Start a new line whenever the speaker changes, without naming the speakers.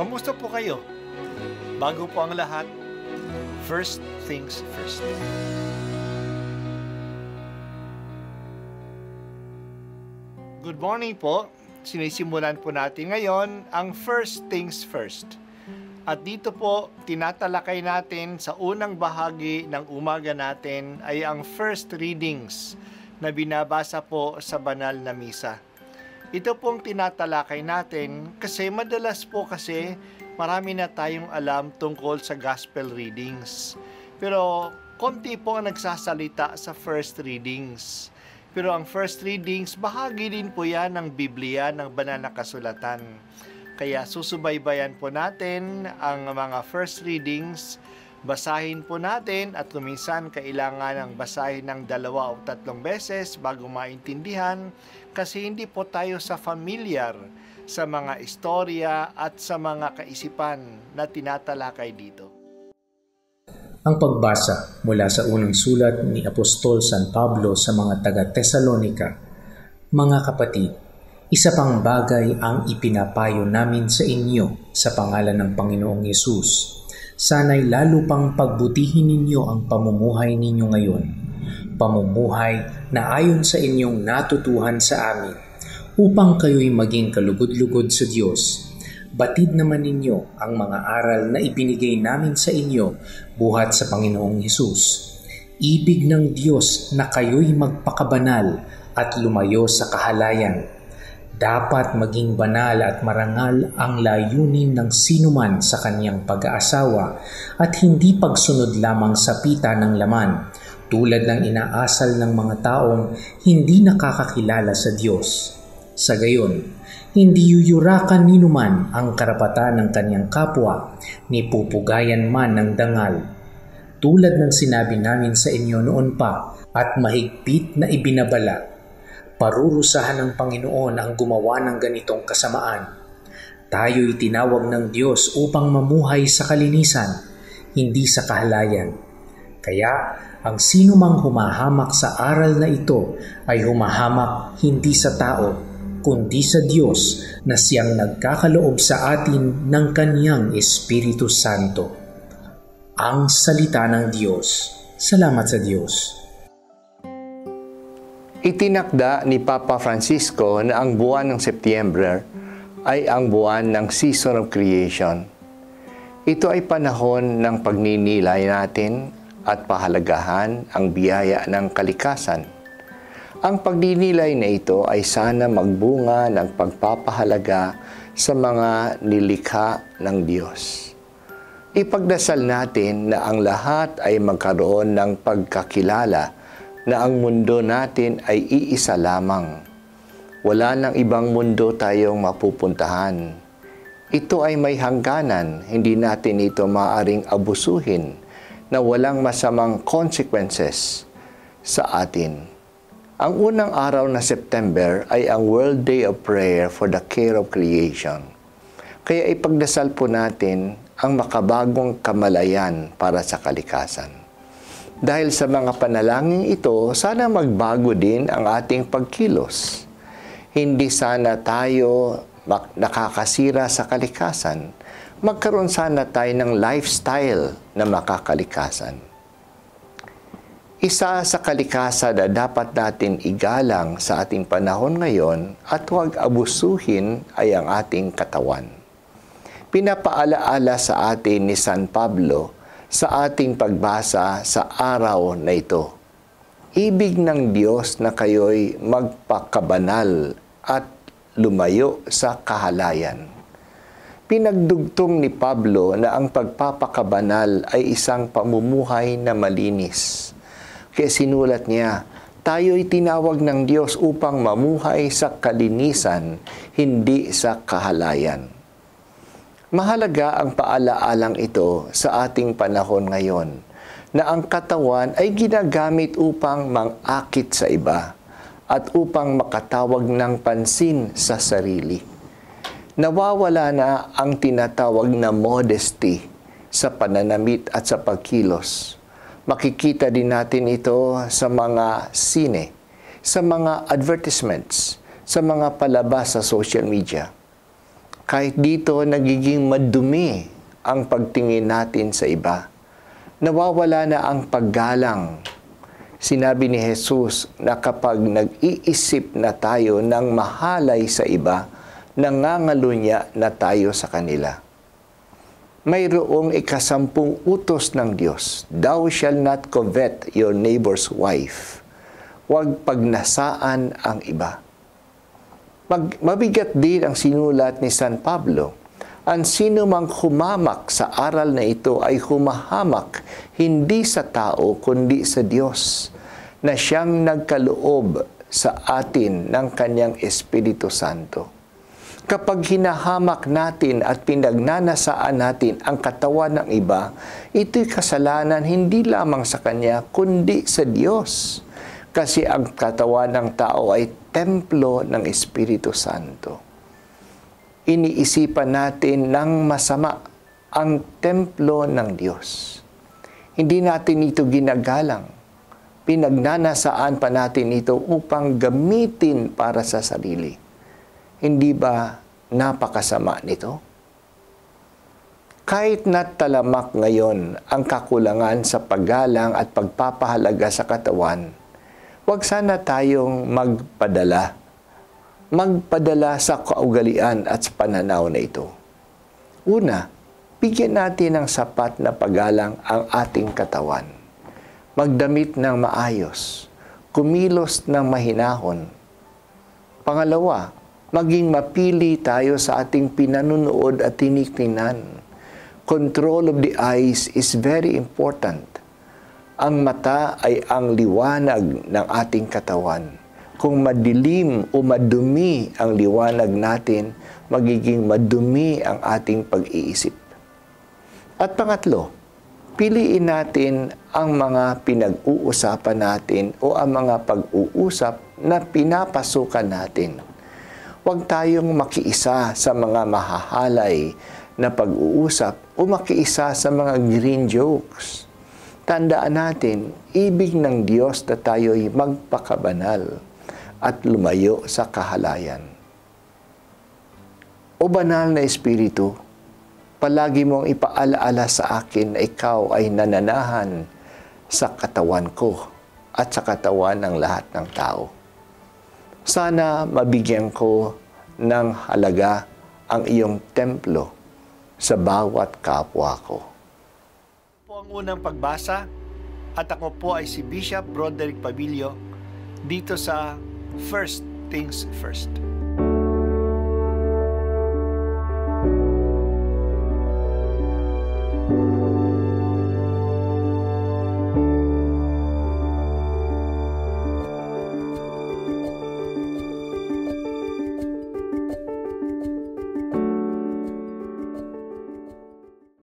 Kamusta po kayo? Bago po ang lahat, first things first. Good morning po. Sinisimulan po natin ngayon ang first things first. At dito po, tinatalakay natin sa unang bahagi ng umaga natin ay ang first readings na binabasa po sa banal na misa. Ito pong tinatalakay natin kasi madalas po kasi marami na tayong alam tungkol sa gospel readings. Pero konti po ang nagsasalita sa first readings. Pero ang first readings, bahagi din po yan ng Biblia, ng banal na kasulatan. Kaya susubaybayan po natin ang mga first readings, basahin po natin at kuminsan kailangan ng basahin ng 2 o 3 beses bago maintindihan kasi hindi po tayo familiar sa mga istorya at sa mga kaisipan na tinatalakay dito.
Ang pagbasa mula sa unang sulat ni Apostol San Pablo sa mga taga-Tesalonika. Mga kapatid, isa pang bagay ang ipinapayo namin sa inyo sa pangalan ng Panginoong Yesus. Sana'y lalo pang pagbutihin ninyo ang pamumuhay ninyo ngayon. Pamumuhay na ayon sa inyong natutuhan sa amin, upang kayo'y maging kalugod-lugod sa Diyos. Batid naman ninyo ang mga aral na ibinigay namin sa inyo buhat sa Panginoong Hesus. Ibig ng Diyos na kayo'y magpakabanal at lumayo sa kahalayan. Dapat maging banal at marangal ang layunin ng sinuman sa kanyang pag-aasawa at hindi pagsunod lamang sa pita ng laman, tulad ng inaasal ng mga taong hindi nakakakilala sa Diyos. Sa gayon, hindi yuyurakan ninuman ang karapatan ng kanyang kapwa, ni pupugayan man ng dangal. Tulad ng sinabi namin sa inyo noon pa at mahigpit na ibinabala, parurusahan ng Panginoon ang gumawa ng ganitong kasamaan. Tayo'y tinawag ng Diyos upang mamuhay sa kalinisan, hindi sa kahalayan. Kaya, ang sinumang humahamak sa aral na ito ay humahamak hindi sa tao, kundi sa Diyos na siyang nagkakaloob sa atin ng Kanyang Espiritu Santo. Ang salita ng Diyos. Salamat sa Diyos.
Itinakda ni Papa Francisco na ang buwan ng September ay ang buwan ng Season of Creation. Ito ay panahon ng pagninilay natin at pahalagahan ang biyaya ng kalikasan. Ang pagdinilay na ito ay sana magbunga ng pagpapahalaga sa mga nilikha ng Diyos. Ipagdasal natin na ang lahat ay magkaroon ng pagkakilala na ang mundo natin ay iisa lamang. Wala nang ibang mundo tayong mapupuntahan. Ito ay may hangganan, hindi natin ito maaaring abusuhin na walang masamang consequences sa atin. Ang unang araw na September ay ang World Day of Prayer for the Care of Creation. Kaya ipagdasal po natin ang makabagong kamalayan para sa kalikasan. Dahil sa mga panalangin ito, sana magbago din ang ating pagkilos. Hindi sana tayo nakakasira sa kalikasan. Magkaroon sana tayo ng lifestyle na makakalikasan. Isa sa kalikasan na dapat natin igalang sa ating panahon ngayon at huwag abusuhin ay ang ating katawan. Pinapaalaala sa atin ni San Pablo sa ating pagbasa sa araw na ito. Ibig ng Diyos na kayo'y magpakabanal at lumayo sa kahalayan. Pinagdugtong ni Pablo na ang pagpapakabanal ay isang pamumuhay na malinis. Kaya sinulat niya, tayo'y tinawag ng Diyos upang mamuhay sa kalinisan, hindi sa kahalayan. Mahalaga ang paalaalang ito sa ating panahon ngayon, na ang katawan ay ginagamit upang mangakit sa iba at upang makatawag ng pansin sa sarili. Nawawala na ang tinatawag na modesty sa pananamit at sa pagkilos. Makikita din natin ito sa mga sine, sa mga advertisements, sa mga palabas sa social media. Kahit dito nagiging madumi ang pagtingin natin sa iba. Nawawala na ang paggalang. Sinabi ni Jesus na kapag nag-iisip na tayo ng mahalay sa iba, nangangalunya na tayo sa kanila. Mayroong ikasampung utos ng Diyos, "Thou shalt not covet your neighbor's wife." Huwag pagnasaan ang iba. Mabigat din ang sinulat ni San Pablo. Ang sino mang humamak sa aral na ito ay humahamak hindi sa tao kundi sa Diyos, na siyang nagkaloob sa atin ng Kanyang Espiritu Santo. Kapag hinahamak natin at pinagnanasaan natin ang katawan ng iba, ito'y kasalanan hindi lamang sa Kanya, kundi sa Diyos. Kasi ang katawan ng tao ay templo ng Espiritu Santo. Iniisipan natin ng masama ang templo ng Diyos. Hindi natin ito ginagalang. Pinagnanasaan pa natin ito upang gamitin para sa sarili. Hindi ba napakasama nito? Kahit natalamak ngayon ang kakulangan sa paggalang at pagpapahalaga sa katawan, huwag sana tayong magpadala sa kaugalian at sa pananaw na ito. Una, bigyan natin ng sapat na paggalang ang ating katawan. Magdamit ng maayos, kumilos ng mahinahon. Pangalawa, maging mapili tayo sa ating pinanunood at tinitingnan. Control of the eyes is very important. Ang mata ay ang liwanag ng ating katawan. Kung madilim o madumi ang liwanag natin, magiging madumi ang ating pag-iisip. At pangatlo, piliin natin ang mga pinag-uusapan natin o ang mga pag-uusap na pinapasukan natin. Huwag tayong makiisa sa mga mahahalay na pag-uusap o makiisa sa mga green jokes. Tandaan natin, ibig ng Diyos na tayo'y magpakabanal at lumayo sa kahalayan. O banal na Espiritu, palagi mong ipaalaala sa akin na ikaw ay nananahan sa katawan ko at sa katawan ng lahat ng tao. Sana mabigyan ko ng halaga ang iyong templo sa bawat kapwa ko.
Po ang unang pagbasa at ako po ay si Bishop Broderick Pabilio dito sa First Things First.